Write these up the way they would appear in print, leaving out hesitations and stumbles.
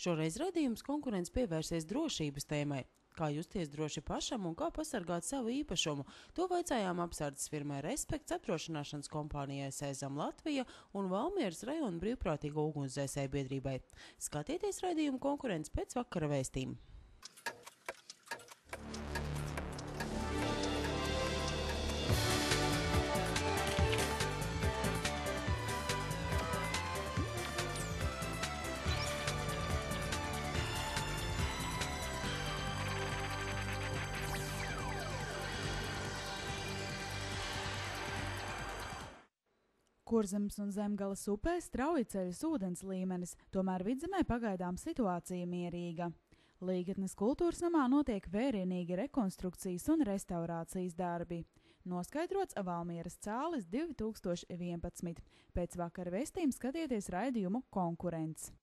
Šoreiz raidījums konkurence pievērsies drošības tēmai. Kā justies droši pašam un kā pasargāt savu īpašumu, to vaicājām apsardzes firmai Respekts, apdrošināšanas kompānijai Sēzam Latvija un Valmieras rajona brīvprātīgo ugunsdzēsēju biedrībai. Skatieties raidījumu konkurence pēc vakara vēstījuma. Kurzemes un Zemgales upē strauji ceļas ūdens līmenis, tomēr Vidzemē pagaidām situācija mierīga. Līgatnes kultūras namā notiek vērienīgi rekonstrukcijas un restaurācijas darbi. Noskaidrots Valmieras cālis 2011. Pēc vakara vēstījuma skatieties raidījumu konkurence.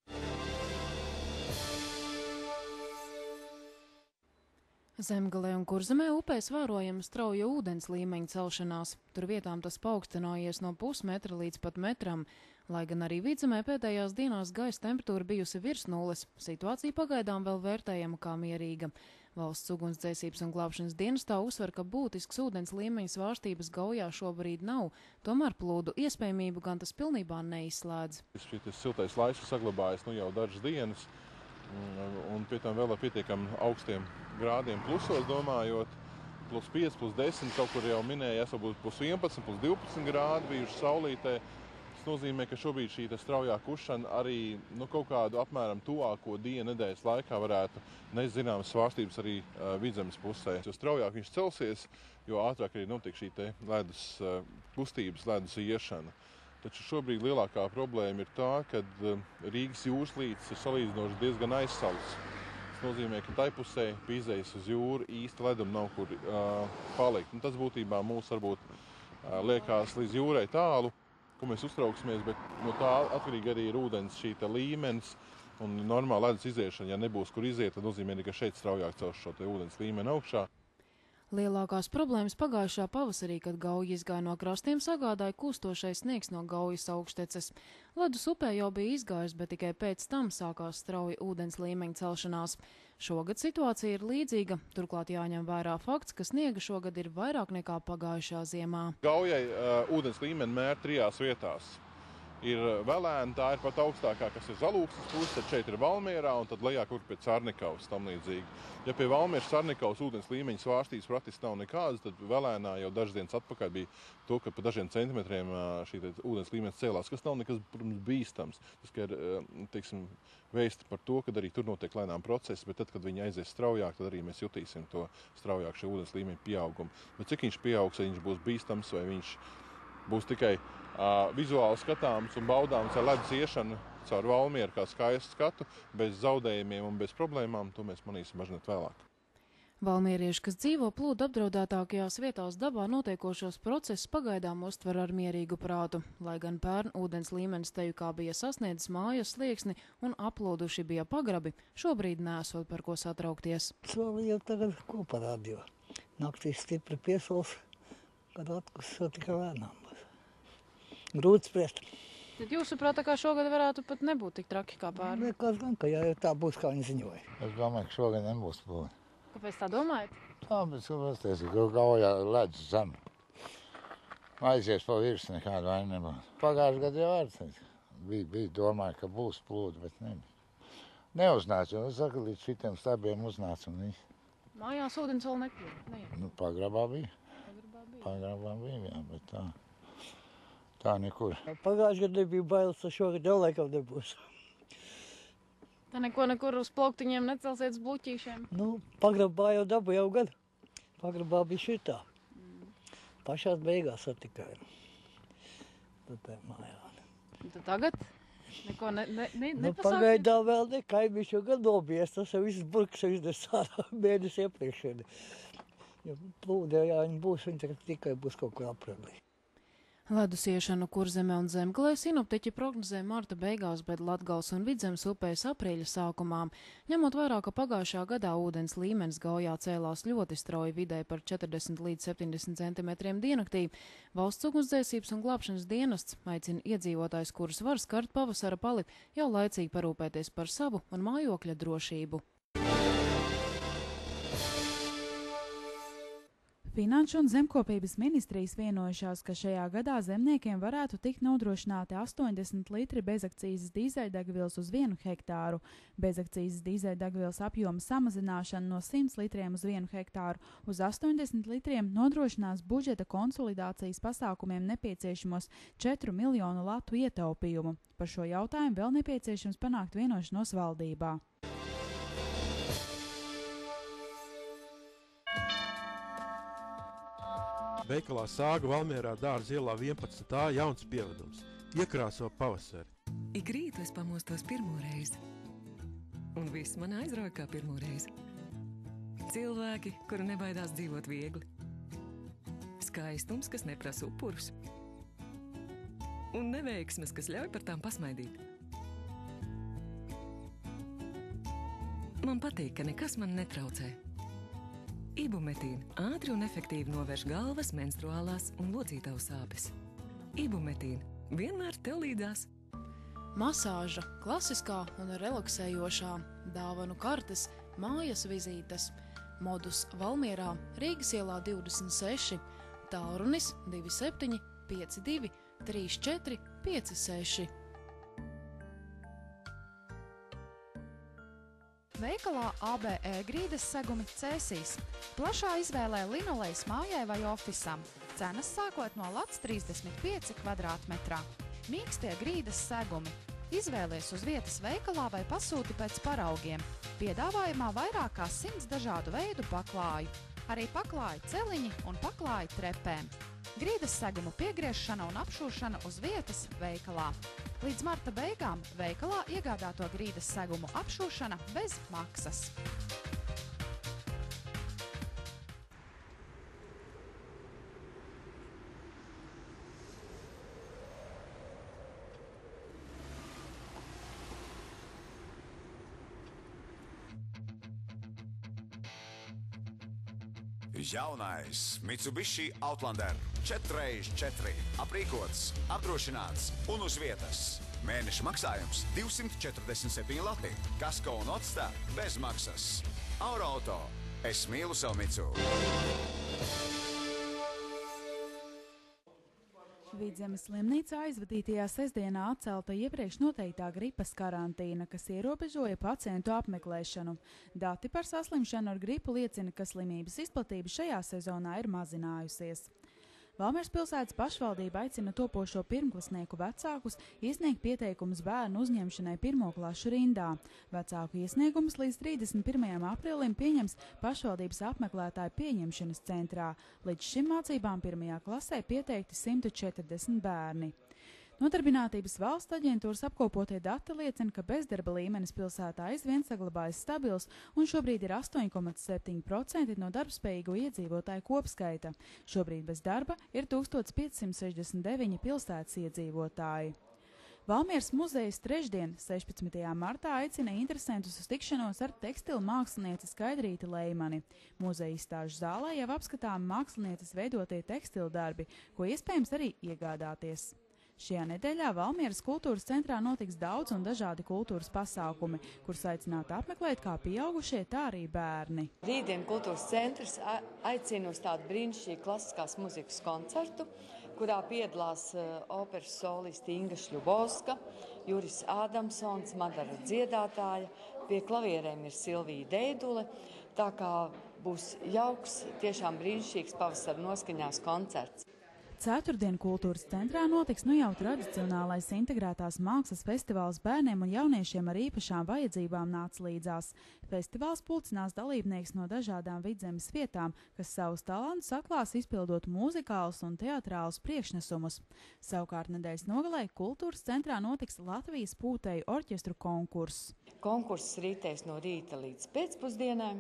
Zemgalē un Kurzemē upēs vērojama strauja ūdens līmeņa celšanās. Tur vietām tas paaugstinājies no pusmetra līdz pat metram. Lai gan arī Vidzemē pēdējās dienās gaisa temperatūra bijusi virs nulles, situācija pagaidām vēl vērtējama kā mierīga. Valsts ugunsdzēsības un glābšanas dienestā uzsver, ka būtisks ūdens līmeņa svārstības Gaujā šobrīd nav, tomēr plūdu iespējamību gan tas pilnībā neizslēdz. Šis siltais laiks saglabājas jau dažas dienas. Un pie tam vēl ar pietiekami augstiem grādiem plusos domājot, plus 5, plus 10, kaut kur jau minēja, esot plus 11, plus 12 grādi bijuši saulītē. Tas nozīmē, ka šobrīd šī straujā kušana arī kaut kādu apmēram tuvāko dienu nedēļas laikā varētu nezināmas svārstības arī Vidzemes pusē. Jo straujāk viņš celsies, jo ātrāk arī notiek šī ledus kustības, ledus iešana. Taču šobrīd lielākā problēma ir tā, ka Rīgas jūras līcis ir salīdzinoši diezgan aizsalts. Tas nozīmē, ka tai pusē pie izejas uz jūru īsti ledum nav kur palikt. Tas būtībā mūs varbūt liekas līdz jūrai tālu, ko mēs uztrauksimies, bet no tā atkarīgi arī ir ūdens šī līmenis un normāla ledus iziešana. Ja nebūs kur iziet, tad nozīmē, ka šeit straujāk cels šo ūdens līmeni augšā. Lielākās problēmas pagājušā pavasarī, kad Gauja izgāja no krastiem, sagādāja kūstošais sniegs no Gaujas augšteces. Ledus upē jau bija izgājis, bet tikai pēc tam sākās strauji ūdens līmeņa celšanās. Šogad situācija ir līdzīga, turklāt jāņem vērā fakts, ka sniega šogad ir vairāk nekā pagājušā ziemā. Gaujai ūdens līmeni mēr 3 vietās. Ir Velēna, tā ir pat augstākā, kas ir Zalūksnes puse, tad šeit ir Valmierā un tad lejā kur pie Carnikavas tam līdzīgi. Ja pie Valmieras Carnikavas ūdens līmeņa svārstības praktiski nav nekādas, tad Velēnā jau dažas dienas atpakaļ bija to, ka pa dažiem centimetriem šī ūdens līmenis cēlās, kas nav nekas, protams, bīstams. Tas, ka ir, vēsti par to, ka arī tur notiek lēnām procesi, bet tad, kad viņi aizies straujāk, tad arī mēs jutīsim to straujāk šo ūdens līmeņa pieaugumu. Bet cik viņš pieaugs, vai viņš būs bīstams, vai viņš būs tikai vizuāli skatāms un baudāms ar ledus iešanu caur Valmieru kā skaistu skatu, bez zaudējumiem un bez problēmām, to mēs manīsim mazliet vēlāk. Valmierieši, kas dzīvo plūdu apdraudētākajās vietās dabā, notiekošos procesus pagaidām uztver ar mierīgu prātu. Lai gan pērn ūdens līmenis teju kā bija sasniedzis mājas slieksni un aplūduši bija pagrabi, šobrīd nesot par ko satraukties. Vēl jau tagad ko parādīja. Naktīs stipri piesals, kad atkusot tikai lēnām. Grūti spriest. Tad jūsuprāt, kā šogad varētu pat nebūt tik traki kā pērn? Liekas gan, ka ja tā būs, kā viņi ziņoja. Es domāju, ka šogad nebūs plūdi. Kāpēc tā domājat? Tāpēc, ka Gaujā ledus zem. Aizies pa virs, nekāda vaina nebūs. Pagājuši gadu jau arī bija domāju, ka būs plūdi, bet nebija. Neuznāca, jo es saku, līdz šitiem stabiem uznāca un viss. Mājās ūdens vēl nekļūda? Pagrabā bija. Pagrabā bija, jā, bet tā nekur. Pagājuši gadu nebija bailes, ka šogad jau laikam nebūs. Tā nekur uz plauktiņiem necelsiet uz bluķīšiem? Pagrabā jau dabu jau gadu. Pagrabā bija šitā. Pašās beigās satikai. Tad mājā. Tad tagad? Neko nepasākt? Pagaidā vēl ne, kaimiņš jau gan nobies, tas jau viss burks iznes ārā mēnesi iepriekšēni. Ja plūdē, ja viņi būs, viņi tikai būs kaut kur aprēlī. Ledus iešanu Kurzemē un Zemgalē sinoptiķi prognozē marta beigās, bet Latgales un Vidzemes upēs aprīļa sākumā. Ņemot vērā, ka pagājušā gadā ūdens līmenis Gaujā cēlās ļoti strauji vidē par 40 līdz 70 centimetriem diennaktī, Valsts ugunsdzēsības un glābšanas dienests aicina iedzīvotājus, kurus var skart pavasara pali, jau laicīgi parūpēties par savu un mājokļa drošību. Finanšu un zemkopības ministrijas vienojušās, ka šajā gadā zemniekiem varētu tikt nodrošināti 80 litri bezakcīzes dīzeļdegvielas uz 1 hektāru. Bezakcīzes dīzeļdegvielas apjoma samazināšana no 100 litriem uz 1 hektāru uz 80 litriem nodrošinās budžeta konsolidācijas pasākumiem nepieciešamos 4 miljonu latu ietaupījumu. Par šo jautājumu vēl nepieciešams panākt vienošanos valdībā. Veikalā Sāga Valmierā Dārza ielā 11. jauns pievedums. Iekrāso pavasari. Ik rītu es pamostos pirmo reizi. Un viss man aizrauja kā pirmo reizi. Cilvēki, kuri nebaidās dzīvot viegli. Skaistums, kas neprasa upurus. Un neveiksmes, kas ļauj par tām pasmaidīt. Man patīk, ka nekas man netraucē. Ibumetīna ātri un efektīvi novērš galvas, menstruālās un locītavu sāpes. Ibumetīna vienmēr tev līdzās. Masāža, klasiskā un relaksējošā, dāvanu kartes, mājas vizītes, modus Valmierā, Rīgas ielā 26, tālrunis 27 52 34 56. Veikalā ABE grīdas segumi Cēsīs. Plašā izvēlē linolejas mājai vai ofisam. Cenas sākot no lats 35 kvadrātmetrā. Mīkstie grīdas segumi. Izvēlies uz vietas veikalā vai pasūti pēc paraugiem. Piedāvājumā vairāk kā 100 dažādu veidu paklāju. Arī paklāju celiņi un paklāju trepēm. Grīdas segumu piegriešana un apšūšana uz vietas veikalā. Līdz marta beigām veikalā iegādāto grīdas segumu apšūšana bez maksas. Jaunais Mitsubishi Outlander 4x4. Aprīkots, apdrošināts un uz vietas. Mēneša maksājums 247 lati. Kasko un otstā bez maksas. Auto. Es mīlu savu Mitsu. Vidzemes slimnīcā aizvadītajā sestdienā atcelta iepriekš noteiktā gripas karantīna, kas ierobežoja pacientu apmeklēšanu. Dati par saslimšanu ar gripu liecina, ka slimības izplatība šajā sezonā ir mazinājusies. Valmieras pilsētas pašvaldība aicina topošo pirmklasnieku vecākus iesniegt pieteikumus bērnu uzņemšanai pirmo klašu rindā. Vecāku iesniegumus līdz 31. aprīlim pieņems pašvaldības apmeklētāju pieņemšanas centrā. Līdz šim mācībām pirmajā klasē pieteikti 140 bērni. Nodarbinātības valsts aģentūras apkopotie dati liecina, ka bezdarba līmenis pilsētā aizvien saglabājas stabils un šobrīd ir 8,7% no darbspējīgo iedzīvotāju kopskaita. Šobrīd bez darba ir 1569 pilsētas iedzīvotāji. Valmieras muzejs trešdien, 16. martā, aicina interesantus uz tikšanos ar tekstilu mākslinieci Skaidrīti Leimani. Muzeja izstāžu zālē jau apskatāmi mākslinieces veidotie tekstilu darbi, ko iespējams arī iegādāties. Šajā nedēļā Valmieras kultūras centrā notiks daudz un dažādi kultūras pasākumi, kurus aicināti apmeklēt kā pieaugušie, tā arī bērni. Rītdien kultūras centrs aicina uz tādu brīnišķīgu klasiskās muzikas koncertu, kurā piedalās operas solisti Inga Šļubovska, Juris Ādamsons, Madara dziedātāja, pie klavierēm ir Silvija Deidule, tā kā būs jauks, tiešām brīnišķīgs pavasara noskaņās koncerts. Ceturtdien kultūras centrā notiks nu jau tradicionālais integrētās mākslas festivāls bērniem un jauniešiem ar īpašām vajadzībām nāca līdzās. Festivāls pulcinās dalībnieks no dažādām Vidzemes vietām, kas savus talantus atklās izpildot mūzikālus un teatrālus priekšnesumus. Savukārt nedēļas nogalē kultūras centrā notiks Latvijas pūtēju orķestru konkurss. Konkurss rītēs no rīta līdz pēcpusdienai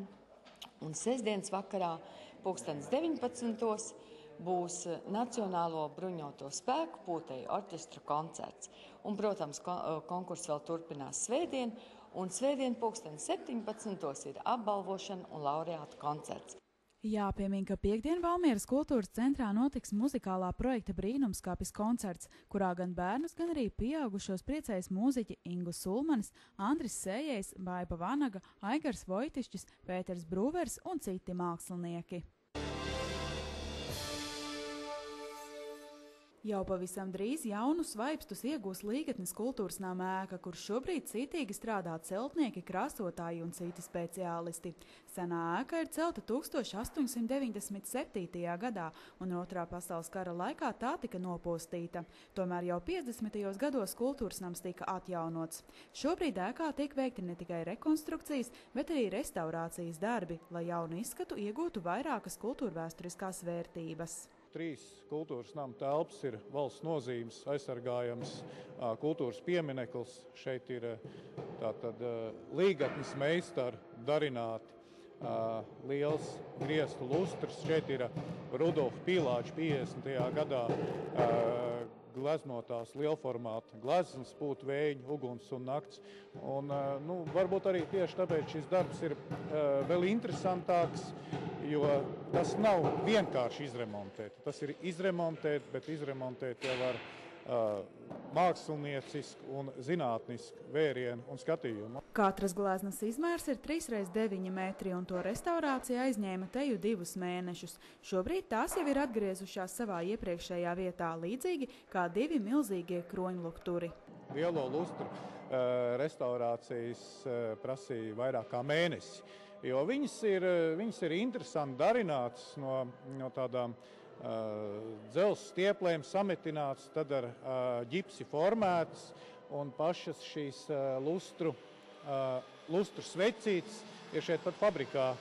un sestdienas vakarā 19. būs Nacionālo bruņoto spēku pūtēju orķestra koncerts. Un, protams, konkurss vēl turpinās svētdien, un svētdien 17. ir apbalvošana un laureātu koncerts. Jāpiemin, ka piekdien Valmieras kultūras centrā notiks muzikālā projekta Brīnumskapis koncerts, kurā gan bērnus, gan arī pieaugušos priecēs mūziķi Ingu Sulmanis, Andris Sējējs, Baiba Vanaga, Aigars Vojtišķis, Pēters Brūvers un citi mākslinieki. Jau pavisam drīz jaunus vaipstus iegūs Līgatnes kultūras nama ēka, kur šobrīd cītīgi strādā celtnieki, krāsotāji un citi speciālisti. Senā ēka ir celta 1897. gadā, un Otrā pasaules kara laikā tā tika nopostīta. Tomēr jau 50. gados kultūras nams tika atjaunots. Šobrīd ēkā tiek veikti ne tikai rekonstrukcijas, bet arī restaurācijas darbi, lai jaunu izskatu iegūtu vairākas kultūrvēsturiskās vērtības. 3 kultūras nama telpas ir valsts nozīmes aizsargājams kultūras piemineklis. Šeit ir tātad Līgatnes meistaru darināti liels griestu lustrs. Šeit ir Rudolfa Pīlāča 50. gadā gleznotās lielformāta gleznas, pūt, vējiņu, uguns un nakts. Un, varbūt arī tieši tāpēc šis darbs ir vēl interesantāks, jo tas nav vienkārši izremontēt. Tas ir izremontēt, bet izremontēt jau ar māksliniecisku un zinātnisku vērienu un skatījumu. Katras gleznas izmērs ir 3x9 metri, un to restaurācija aizņēma teju 2 mēnešus. Šobrīd tās jau ir atgriezušās savā iepriekšējā vietā, līdzīgi kā 2 milzīgie kroņlukturi. Lielo lustru restaurācijas prasīja vairāk kā mēnesi, jo viņas ir interesanti darinātas no tādām dzelzs stieplēm sametināts, tad ar ģipsi formētas, un pašas šīs lustru svecītes ir šeit pat fabrikā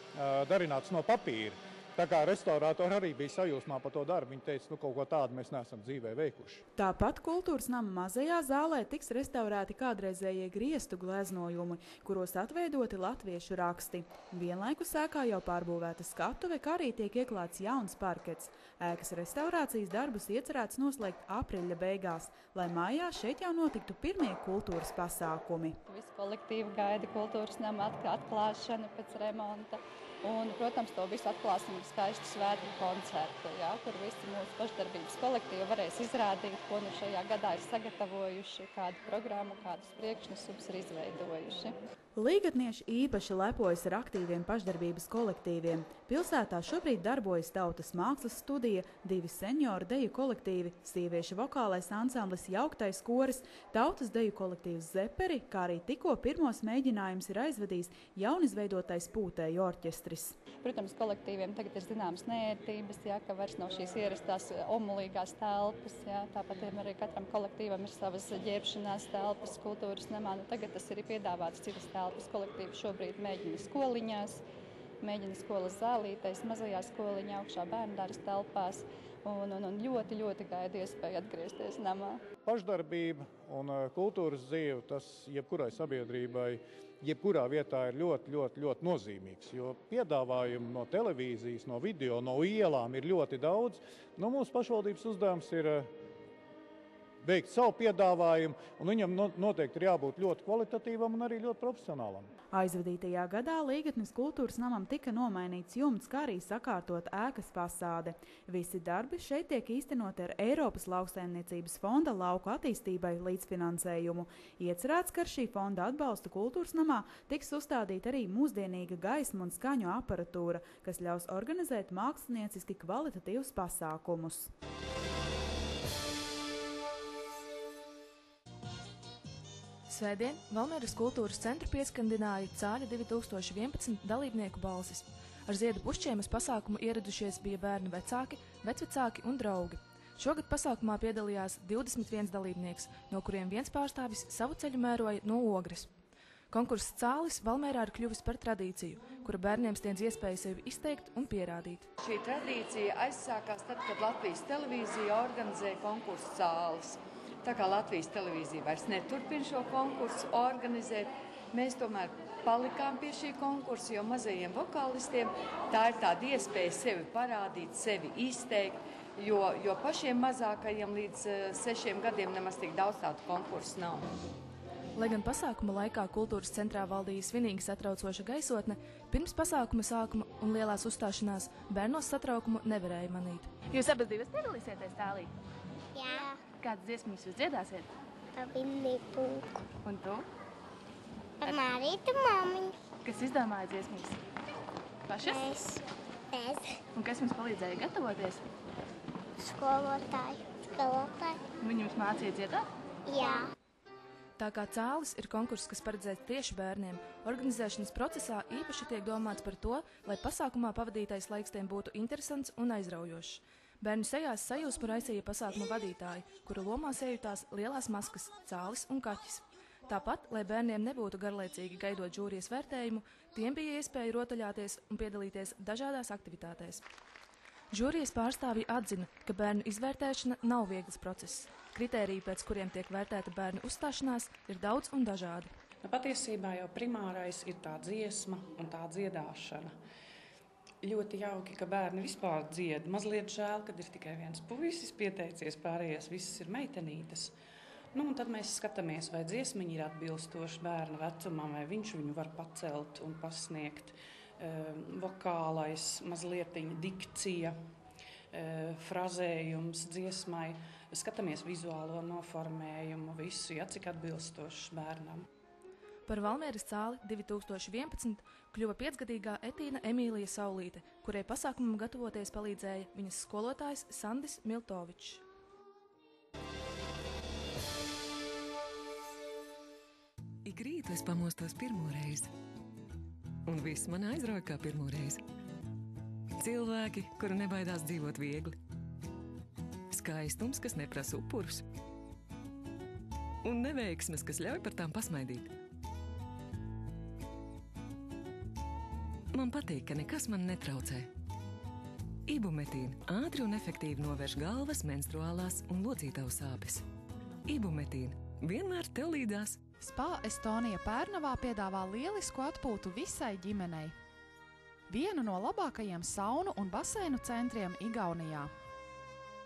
darināts no papīra. Tā kā restaurātori arī bija sajūsmā par to darbu, viņi teica, kaut ko tādu mēs neesam dzīvē veikuši. Tāpat kultūras nama mazajā zālē tiks restaurēti kādreizējie griestu gleznojumi, kuros atveidoti latviešu raksti. Vienlaikus ēkā jau pārbūvēta skatuve, kā arī tiek ieklāts jauns parkets. Ēkas restaurācijas darbus iecerēts noslēgt aprīļa beigās, lai mājā šeit jau notiktu pirmie kultūras pasākumi. Visi kolektīvi gaida kultūras nama atklāšanu pēc remonta. Un, protams, to visu atklāsim ar skaistu svētku koncertu, kur visi mūsu pašdarbības kolektīvi varēs izrādīt, ko nu šajā gadā ir sagatavojuši, kādu programmu, kādus priekšnesumus ir izveidojuši. Līgatnieši īpaši lepojas ar aktīviem pašdarbības kolektīviem. Pilsētā šobrīd darbojas Tautas mākslas studija, 2 senioru deju kolektīvi, sieviešu vokālais ansamblis Jauktais koris, Tautas deju kolektīvs Zeperi, kā arī tikko pirmos mēģinājums ir aizvadījis jaunizveidotais pūtēju orķestris. Protams, kolektīviem tagad ir zināmas neērtības, ka vairs nav šīs ierastās omulīgās telpas. Tāpat arī katram kolektīvam ir savas ģērbšanās telpas kultūras namā. Tagad tas ir piedāvāts citas telpas. Kolektīvi šobrīd mēģina skoliņās, mēģina skolas zālītēs, mazajā skoliņā, augšā bērndāras telpās. Un ļoti, ļoti gaida iespēju atgriezties namā. Pašdarbība un kultūras dzīve, tas jebkurai sabiedrībai, jebkurā vietā ir ļoti, ļoti, ļoti nozīmīgs, jo piedāvājumu no televīzijas, no video, no ielām ir ļoti daudz. Mūsu pašvaldības uzdevums ir veikt savu piedāvājumu, un viņam noteikti ir jābūt ļoti kvalitatīvam un arī ļoti profesionālam. Aizvadītajā gadā Līgatnes kultūras namam tika nomainīts jumts, kā arī sakārtot ēkas fasāde. Visi darbi šeit tiek īstenoti ar Eiropas lauksaimniecības fonda lauku attīstībai līdzfinansējumu. Iecerēts, ka ar šī fonda atbalstu kultūras namā tiks uzstādīta arī mūsdienīga gaismu un skaņu aparatūra, kas ļaus organizēt mākslinieciski kvalitatīvus pasākumus. Svētdien Valmieras kultūras centru pieskandināja Cāļa 2011 dalībnieku balsis. Ar ziedu pušķiemas pasākumu ieradušies bija bērnu vecāki, vecvecāki un draugi. Šogad pasākumā piedalījās 21 dalībnieks, no kuriem viens pārstāvis savu ceļu mēroja no Ogres. Konkurss Cālis Valmierā ir kļuvis par tradīciju, kura bērniem sniedz iespēju sevi izteikt un pierādīt. Šī tradīcija aizsākās tad, kad Latvijas televīzija organizēja konkursu Cālis. Tā kā Latvijas televīzija vairs neturpina šo konkursu organizēt, Mēs tomēr palikām pie šī konkursa, jo mazajiem vokālistiem tā ir tāda iespēja sevi parādīt, sevi izteikt, jo pašiem mazākajiem līdz 6 gadiem nemaz tik daudz tādu konkursu nav. Lai gan pasākuma laikā kultūras centrā valdīja svinīgi satraucoša gaisotne, pirms pasākuma sākuma un lielās uzstāšanās bērnos satraukumu nevarēja manīt. Jūs abas divas piedalīsieties tālī? Jā. Kādas dziesmas jūs dziedāsiet? Vinni Pūku. Un tu? Marītu māmiņu. Kas izdomāja dziesmas? Pašas? Es. Un kas jums palīdzēja gatavoties? Skolotāju. Viņi jums mācīja dziedāt? Jā. Tā kā cālis ir konkurss, kas paredzēts tieši bērniem, organizēšanas procesā īpaši tiek domāts par to, lai pasākumā pavadītais laiks tiem būtu interesants un aizraujošs. Bērnu sejās sajūsmu raisīja pasākumu vadītāji, kuru lomās iejutās lielās maskas, cālis un kaķis. Tāpat, lai bērniem nebūtu garlaicīgi gaidot žūrijas vērtējumu, tiem bija iespēja rotaļāties un piedalīties dažādās aktivitātēs. Žūrijas pārstāvji atzina, ka bērnu izvērtēšana nav viegls process. Kritēriji, pēc kuriem tiek vērtēta bērnu uzstāšanās, ir daudz un dažādi. Patiesībā jau primārais ir tā dziesma un tā dziedāšana. Ļoti jauki, ka bērni vispār dzied. Mazliet žēl, kad ir tikai viens puisis pieteicies, pārējās visas ir meitenītes. Un tad mēs skatāmies, vai dziesmiņi ir atbilstoši bērna vecumam, vai viņš viņu var pacelt un pasniegt. Vokālais, mazlietiņa dikcija, frazējums dziesmai. Skatāmies vizuālo noformējumu, visu, cik atbilstošs bērnam. Par Valmieras cāli 2011 kļuva 5-gadīgā Etīna Emīlija Saulīte, kurai pasākumam gatavoties palīdzēja viņas skolotājs Sandis Miltovičs. Ik rītu es pamostos pirmo reizi, un viss man aizrauja kā pirmo reizi. Cilvēki, kuri nebaidās dzīvot viegli. Skaistums, kas neprasa upurus. Un neveiksmes, kas ļauj par tām pasmaidīt. Man patīk, ka nekas man netraucē. Ibumetīna ātri un efektīvi novērš galvas, menstruālās un locītavu sāpes. Ibumetīna vienmēr tev līdās. Spa Estonija Pērnavā piedāvā lielisku atpūtu visai ģimenei. Vienu no labākajiem saunu un baseinu centriem Igaunijā.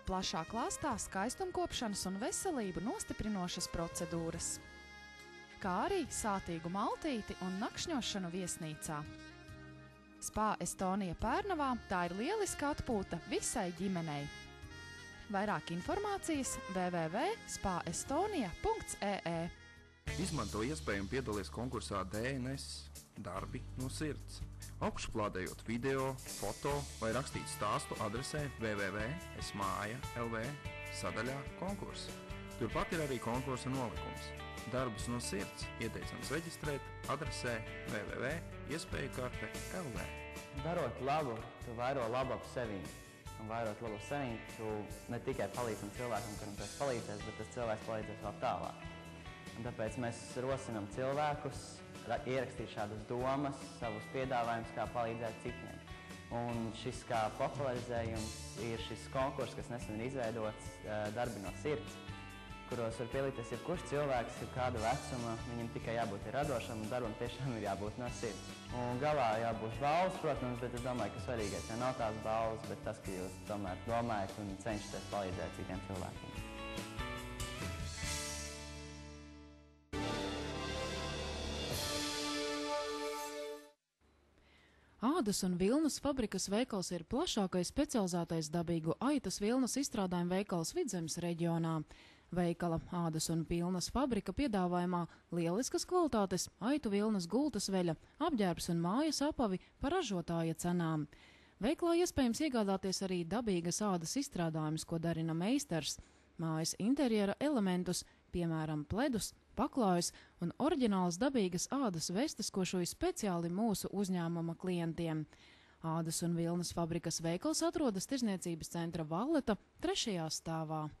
Plašā klāstā skaistumkopšanas un veselību nostiprinošas procedūras, kā arī sātīgu maltīti un nakšņošanu viesnīcā. Spa Estonija Pērnavā tā ir lieliska atpūta visai ģimenei. Vairāk informācijas www.spaestonia.ee. Izmanto iespēju piedalīties konkursā DNS darbi no sirds. Augšuplādējot video, foto vai rakstīt stāstu adresē www.esmaja.lv sadaļā konkursi. Turpat ir arī konkursa nolikums. Darbus no sirds ieteicams reģistrēt adresē www.iespējukarte.lv. Darot labu, tu vairo labu ap sevī. Un vairot labu sevī, tu ne tikai palīdzam cilvēkam, kuram tas palīdzēs, bet tas cilvēks palīdzēs vēl tālāk. Un tāpēc mēs rosinām cilvēkus ierakstīt šādas domas, savus piedāvājumus, kā palīdzēt citiem. Un šis kā popularizējums ir šis konkurss, kas nesen ir izveidots darbi no sirds, kuros var pielīties jebkurš cilvēks, kāda vecuma, viņam tikai jābūt radošam un darbam tiešām ir jābūt no sirds. Un galā jābūt balvas, protams, bet es domāju, ka svarīgais jau nav tās balvas, bet tas, ka jūs tomēr domājat un cenšaties palīdzēt citiem cilvēkiem. Ādas un vilnas fabrikas veikals ir plašākais specializētais dabīgu aitas vilnas izstrādājuma veikals Vidzemes reģionā. Veikala Ādas un vilnas fabrika piedāvājumā lieliskas kvalitātes aitu vilnas gultas veļa, apģērbs un mājas apavi par ražotāja cenām. Veiklā iespējams iegādāties arī dabīgas ādas izstrādājumus, ko darina meistars, mājas interjera elementus, piemēram, pledus, paklājus un oriģinālas dabīgas ādas vestes, ko šoja speciāli mūsu uzņēmuma klientiem. Ādas un vilnas fabrikas veikals atrodas Tirzniecības centra Valleta 3. stāvā.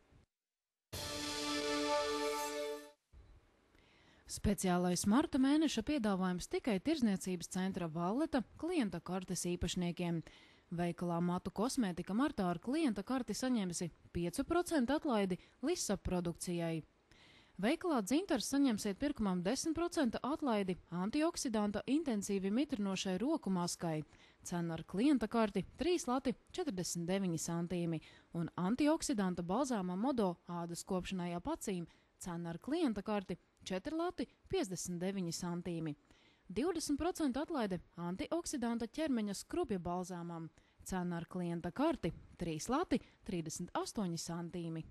Speciālais marta mēneša piedāvājums tikai Tirzniecības centra Valleta klienta kartes īpašniekiem. Veikalā Matu kosmētika martā ar klienta karti saņemsi 5% atlaidi Lisa produkcijai. Veikalā Dzintars saņemsiet pirkumam 10% atlaidi antioksidanta intensīvi mitrinošai roku maskai. Cena ar klienta karti 3 lati 49 centīmi un antioksidanta balzāma modo ādas kopšanai ap acīm. Cena ar klienta karti 4 lati 59 centīmi. 20% atlaide antioksidanta ķermeņa skrubja balzāmam. Cena ar klienta karti 3 lati 38 centīmi.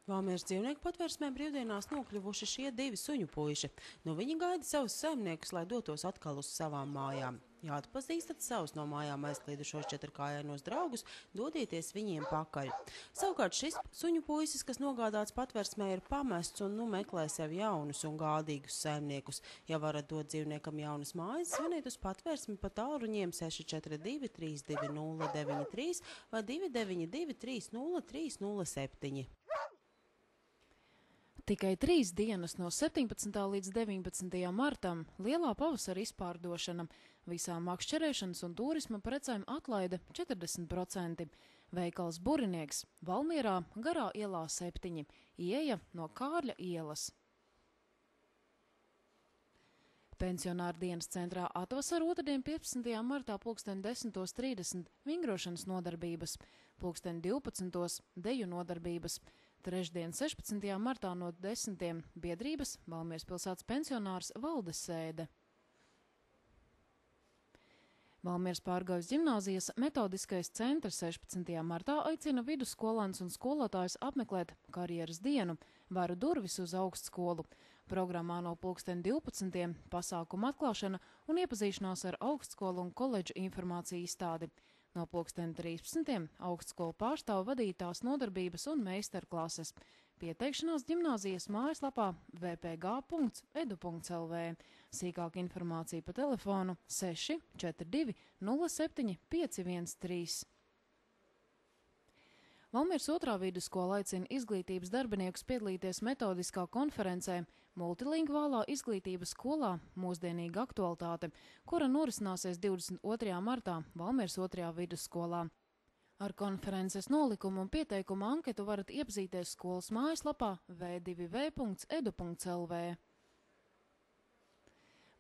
Valmieras dzīvnieku patvērsmē brīvdienās nokļuvuši šie 2 suņu puiši. Nu viņi gaida savus saimniekus, lai dotos atkal uz savām mājām. Ja atpazīstat savus no mājām aizklīdušos 4-kājainos draugus, dodieties viņiem pakaļ. Savukārt šis suņu puisis, kas nogādāts patvērsmē, ir pamests un meklē sev jaunus un gādīgus saimniekus. Ja varat dot dzīvniekam jaunas mājas, zvaniet uz patvērsmi pa tālruņiem 642 320 93 vai 292 30 307. Tikai 3 dienas no 17. līdz 19. martam lielā pavasara izpārdošana. Visām makšķerēšanas un turisma precēm atlaide 40%. Veikals Burinieks Valmierā Garā ielā 7. Ieeja no Kārļa ielas. Pensionāru dienas centrā atvasar otrdien 15. martā 10:30 vingrošanas nodarbības, 12:00 deju nodarbības. Trešdien 16. martā no 10. biedrības Valmieras pilsētas pensionārs valdes sēde. Valmieras Pārgaujas ģimnāzijas metodiskais centrs 16. martā aicina vidusskolāns un skolotājus apmeklēt karjeras dienu, varu durvis uz augstskolu. Programmā no 12:00 pasākuma atklāšana un iepazīšanās ar augstskolu un koledžu informāciju izstādi. No 13:00 augstskolu pārstāvu vadītās nodarbības un meistarklases. Pieteikšanās ģimnāzijas mājaslapā vpg.edu.lv. Sīkāka informācija pa telefonu 642 07 513. Valmieras otrā vidusskola aicina izglītības darbiniekus piedalīties metodiskā konferencē Multilingvālā izglītības skolā mūsdienīga aktualitāte, kura norisināsies 22. martā Valmieras otrajā vidusskolā. Ar konferences nolikumu un pieteikumu anketu varat iepazīties skolas mājaslapā www.edu.lv.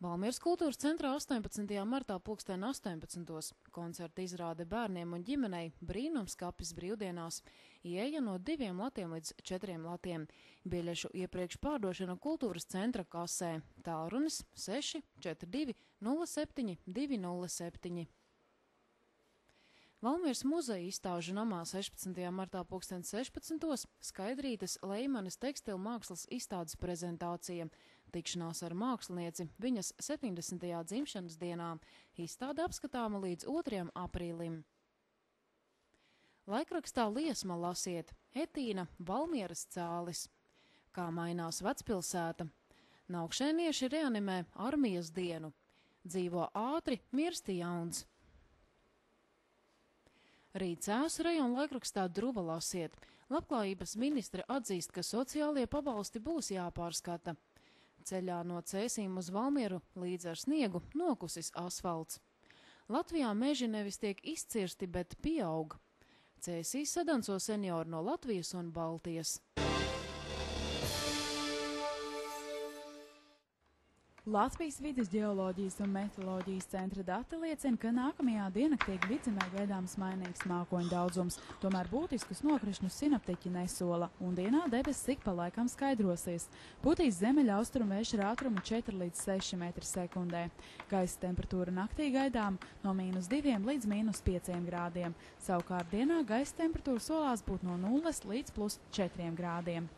Valmieras kultūras centrā 18. martā 18:00 koncerta izrāde bērniem un ģimenei Brīnumskapis brīvdienās. Ieeja no 2 latiem līdz 4 latiem. Biļešu iepriekš pārdošana kultūras centra kasē. Tālrunis 642 07 207. Valmieras muzeja izstāžu namā 16. martā 16:00 Skaidrītes Leimanes tekstilu mākslas izstādes prezentācija. Tikšanās ar mākslinieci viņas 70. dzimšanas dienā. Izstāde apskatāma līdz 2. aprīlim. Laikrakstā Liesma lasiet Etīna Valmieras cālis. Kā mainās vecpilsēta. Naukšēnieši reanimē armijas dienu. Dzīvo ātri, mirsti jauns. Rīt Cēsu rajona laikrakstā Druva lasiet. Labklājības ministre atzīst, ka sociālie pabalsti būs jāpārskata. Ceļā no Cēsīm uz Valmieru līdz ar sniegu nokusis asfalts. Latvijā meži nevis tiek izcirsti, bet pieaug. Cēsīs sadanco seniori no Latvijas un Baltijas. Latvijas vides ģeoloģijas un meteoroloģijas centra dati liecina, ka nākamajā diennaktī vidzemē gaidāms mainīgs mākoņu daudzums, tomēr būtiskus nokrišņus sinoptiķi nesola, un dienā debesis ik pa laikam skaidrosies. Putīs ziemeļaustrumu vējš ar ātrumu 4 līdz 6 m/sekundē. Gaisa temperatūra naktī gaidām no -2 līdz -5 grādiem. Savukārt dienā gaisa temperatūra solās būt no 0 līdz +4 grādiem.